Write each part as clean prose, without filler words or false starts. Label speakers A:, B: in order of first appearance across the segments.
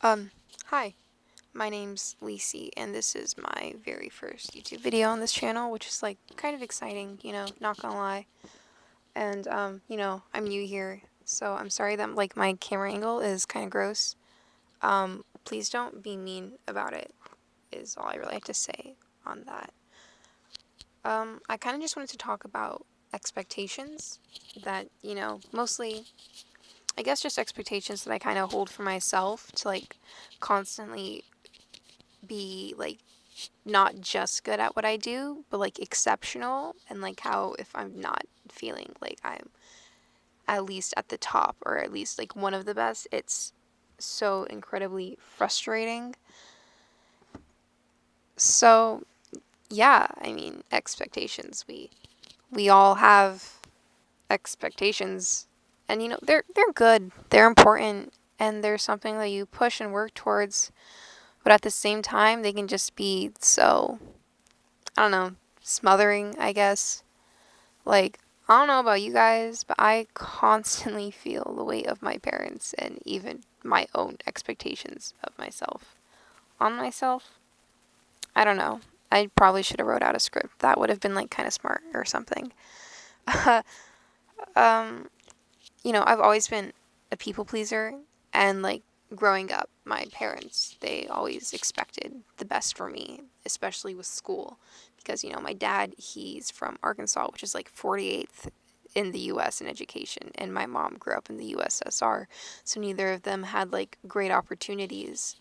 A: Hi, my name's Lacey, and this is my very first YouTube video on this channel, which is like kind of exciting, not gonna lie. And, I'm new here, so I'm sorry that like my camera angle is kind of gross. Please don't be mean about it, is all I really have to say on that. I kind of just wanted to talk about expectations that, mostly, I guess just expectations that I kind of hold for myself to like constantly be like not just good at what I do, but like exceptional, and like how if I'm not feeling like I'm at least at the top or at least like one of the best, it's so incredibly frustrating. So, yeah, I mean, expectations. We all have expectations, and they're good. They're important, and they're something that you push and work towards, but at the same time, they can just be so, I don't know, smothering, I guess. Like, I don't know about you guys, but I constantly feel the weight of my parents and even my own expectations of myself. On myself? I don't know. I probably should have wrote out a script. That would have been like kind of smart or something. um, I've always been a people pleaser, and like growing up, my parents, they always expected the best for me, especially with school, because my dad, he's from Arkansas, which is like 48th in the US in education, and my mom grew up in the USSR, so neither of them had like great opportunities.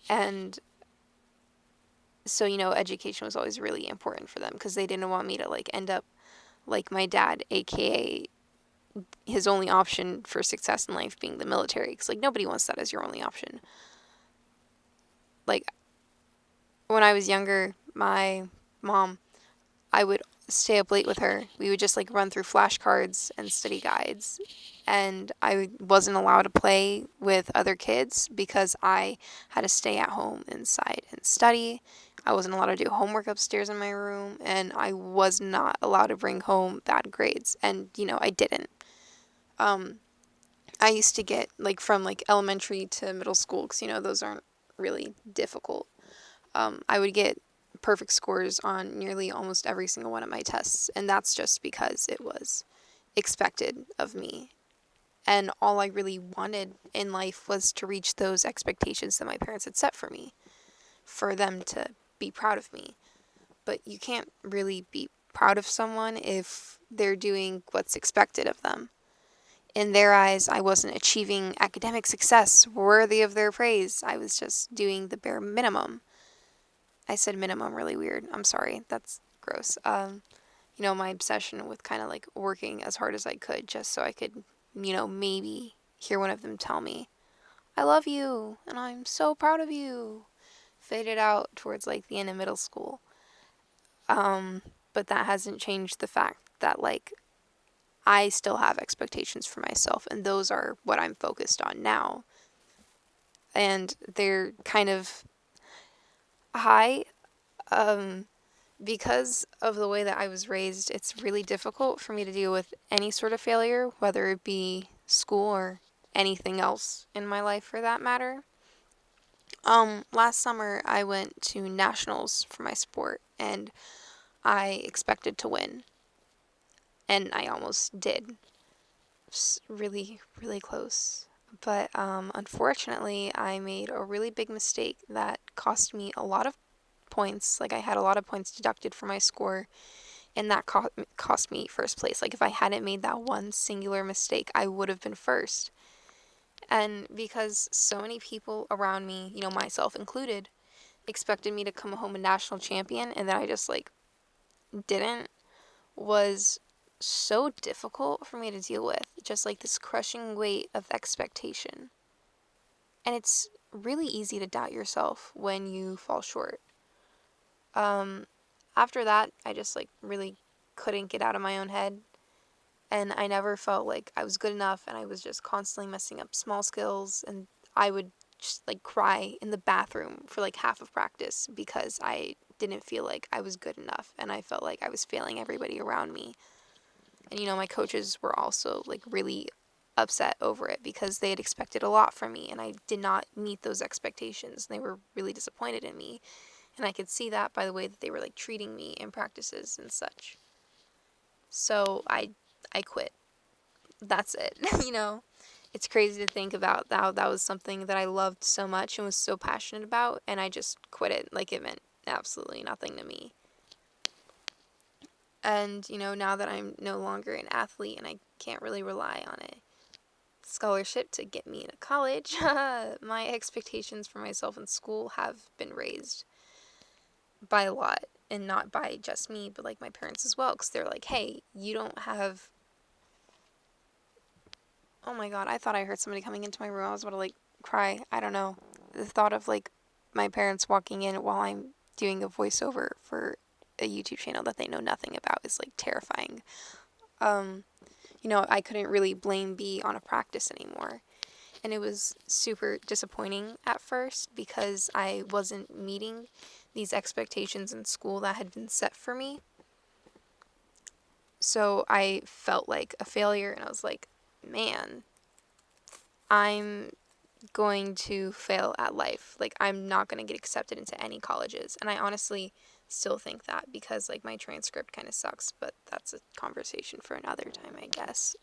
A: And so education was always really important for them because they didn't want me to like end up like my dad, aka his only option for success in life being the military, because like nobody wants that as your only option. Like when I was younger, my mom, I would stay up late with her. We would just like run through flashcards and study guides, and I wasn't allowed to play with other kids because I had to stay at home inside and study. I wasn't allowed to do homework upstairs in my room, and I was not allowed to bring home bad grades, and I didn't. um I used to get like from like elementary to middle school, because those aren't really difficult. I would get perfect scores on nearly almost every single one of my tests, and that's just because it was expected of me. And all I really wanted in life was to reach those expectations that my parents had set for me, for them to be proud of me. But you can't really be proud of someone if they're doing what's expected of them. In their eyes, I wasn't achieving academic success worthy of their praise. I was just doing the bare minimum. I said minimum really weird. I'm sorry. That's gross. My obsession with kind of like working as hard as I could just so I could, maybe hear one of them tell me, I love you and I'm so proud of you, faded out towards like the end of middle school. But that hasn't changed the fact that like I still have expectations for myself, and those are what I'm focused on now. And they're kind of high. Um, because of the way that I was raised, it's really difficult for me to deal with any sort of failure, whether it be school or anything else in my life for that matter. Last summer I went to nationals for my sport, and I expected to win, and I almost did. Really, really close. But unfortunately, I made a really big mistake that cost me a lot of points. Like, I had a lot of points deducted from my score, and that cost me first place. Like, if I hadn't made that one singular mistake, I would have been first. And because so many people around me, myself included, expected me to come home a national champion, and then I just, like, didn't, was so difficult for me to deal with. Just like this crushing weight of expectation. And it's really easy to doubt yourself when you fall short. Um, After that, I just like really couldn't get out of my own head. And I never felt like I was good enough, and I was just constantly messing up small skills, and I would just like cry in the bathroom for like half of practice because I didn't feel like I was good enough, and I felt like I was failing everybody around me. And my coaches were also like really upset over it because they had expected a lot from me and I did not meet those expectations. They were really disappointed in me. And I could see that by the way that they were like treating me in practices and such. So I quit. That's it. It's crazy to think about how that was something that I loved so much and was so passionate about, and I just quit it like it meant absolutely nothing to me. And, now that I'm no longer an athlete and I can't really rely on a scholarship to get me into college, my expectations for myself in school have been raised by a lot, and not by just me, but like my parents as well, because they're like, hey, you don't have... Oh my god, I thought I heard somebody coming into my room. I was about to like cry. I don't know. The thought of like my parents walking in while I'm doing a voiceover for a YouTube channel that they know nothing about is like terrifying. I couldn't really blame B on a practice anymore. And it was super disappointing at first because I wasn't meeting these expectations in school that had been set for me. So I felt like a failure, and I was like, man, I'm going to fail at life. Like, I'm not going to get accepted into any colleges. And I honestly still think that because, like, my transcript kind of sucks, but that's a conversation for another time, I guess.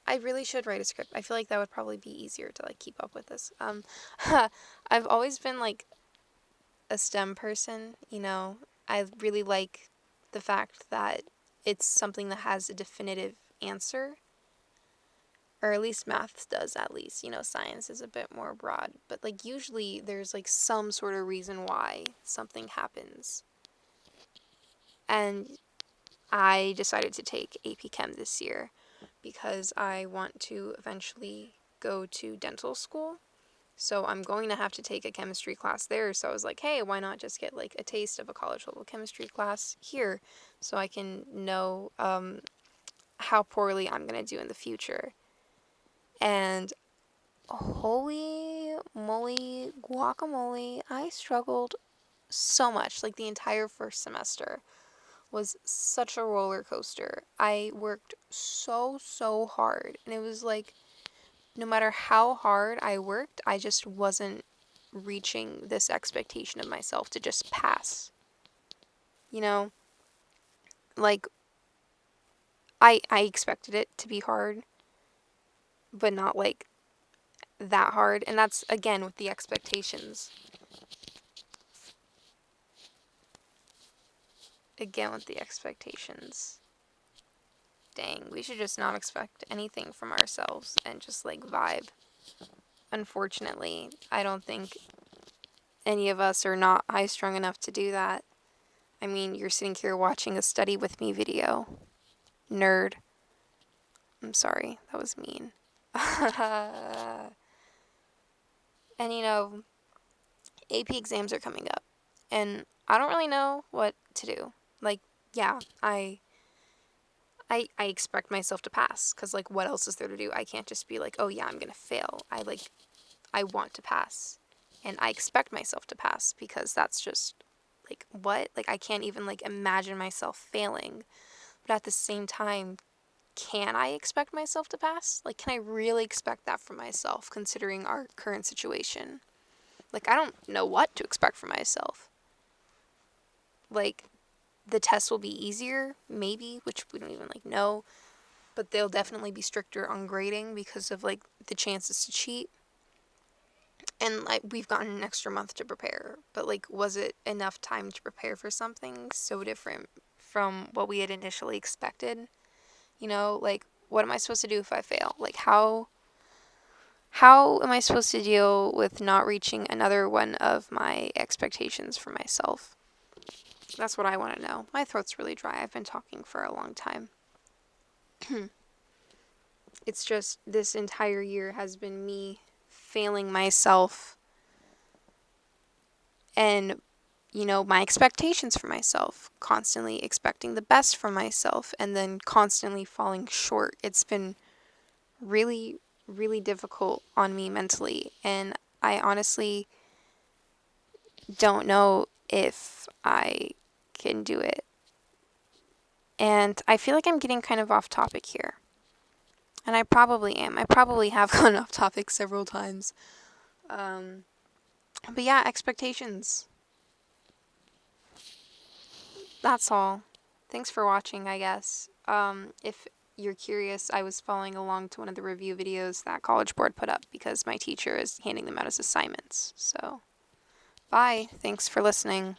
A: I really should write a script. I feel like that would probably be easier to, like, keep up with this. I've always been, like, a STEM person, I really like the fact that it's something that has a definitive answer. Or at least math does, at least. Science is a bit more broad. But, like, usually there's, like, some sort of reason why something happens. And I decided to take AP Chem this year because I want to eventually go to dental school. So I'm going to have to take a chemistry class there. So I was like, hey, why not just get, like, a taste of a college-level chemistry class here so I can know how poorly I'm going to do in the future. And holy moly guacamole, I struggled so much. Like, the entire first semester was such a roller coaster. I worked so hard, and it was like no matter how hard I worked, I just wasn't reaching this expectation of myself to just pass. Like, I expected it to be hard, but not like that hard. And that's again with the expectations. Dang, we should just not expect anything from ourselves and just like vibe. Unfortunately, I don't think any of us are not high strung enough to do that. I mean, you're sitting here watching a study with me video. Nerd. I'm sorry, that was mean. And AP exams are coming up, and I don't really know what to do. Like, yeah, I expect myself to pass, because, like, what else is there to do? I can't just be like, oh, yeah, I'm going to fail. I want to pass, and I expect myself to pass, because that's just, like, what? Like, I can't even, like, imagine myself failing, but at the same time, can I expect myself to pass? Like, can I really expect that from myself, considering our current situation? Like, I don't know what to expect from myself. Like, the tests will be easier, maybe, which we don't even, like, know. But they'll definitely be stricter on grading because of, like, the chances to cheat. And, like, we've gotten an extra month to prepare. But, like, was it enough time to prepare for something so different from what we had initially expected? Like, what am I supposed to do if I fail? Like, how am I supposed to deal with not reaching another one of my expectations for myself? That's what I want to know. My throat's really dry. I've been talking for a long time. It's just this entire year has been me failing myself and, my expectations for myself. Constantly expecting the best from myself and then constantly falling short. It's been really, really difficult on me mentally. And I honestly don't know if I can do it. And I feel like I'm getting kind of off topic here. And I probably am. I probably have gone off topic several times. Um, but yeah, expectations. That's all. Thanks for watching, I guess. If you're curious, I was following along to one of the review videos that College Board put up because my teacher is handing them out as assignments. So, bye. Thanks for listening.